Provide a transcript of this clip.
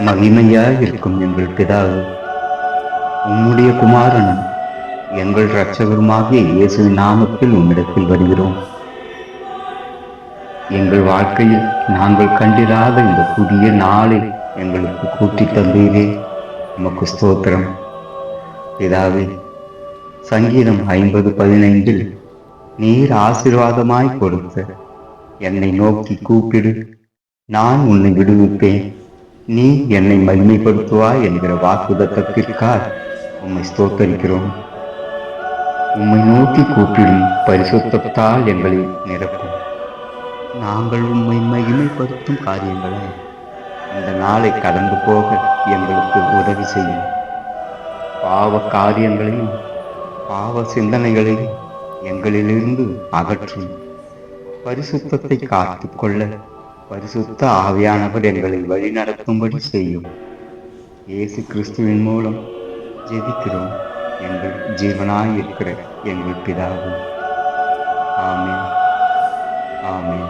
மகிமையாய் இருக்கும் எங்கள் பிதாவே, உம்முடைய குமாரனும் எங்கள் இரட்சகருமாகிய இயேசுவின் நாமத்தில் உம்மிடத்தில் வருகிறோம். எங்கள் வாழ்க்கையில் நாங்கள் கண்டிராத இந்த புதிய நாளை எங்களுக்கு கூட்டி தந்தீரே, உமக்கு ஸ்தோத்திரம். பிதாவே, சங்கீதம் 50:15 நீர் ஆசீர்வாதமாய் கொடுத்த என்னை நோக்கி கூப்பிடு, நான் உன்னை விடுவிப்பேன், நீ என்னை மகிமைப்படுத்துவாய் என்கிற வாக்குதத்தத்திற்காக உம்மை ஸ்தோத்தரிக்கிறோம். உம்மை நோக்கி கூப்பிடும் பரிசுத்தத்தால் எங்களை நிரப்பும். நாங்கள் உம்மை மகிமைப்படுத்தும் காரியங்களை இந்த நாளை கடந்து போக எங்களுக்கு உதவி செய்யும். பாவ காரியங்களையும் பாவ சிந்தனைகளையும் எங்களிலிருந்து அகற்றும். பரிசுத்தத்தை காத்துக்கொள்ள பரிசுத்த ஆவியானவர் எங்களை வழிநடத்தும்படி செய்யும். இயேசு கிறிஸ்துவின் மூலம் ஜெபிக்கிறோம் எங்கள் ஜீவனாய் இருக்கிற எங்கள் பிதாவே. ஆமென், ஆமென்.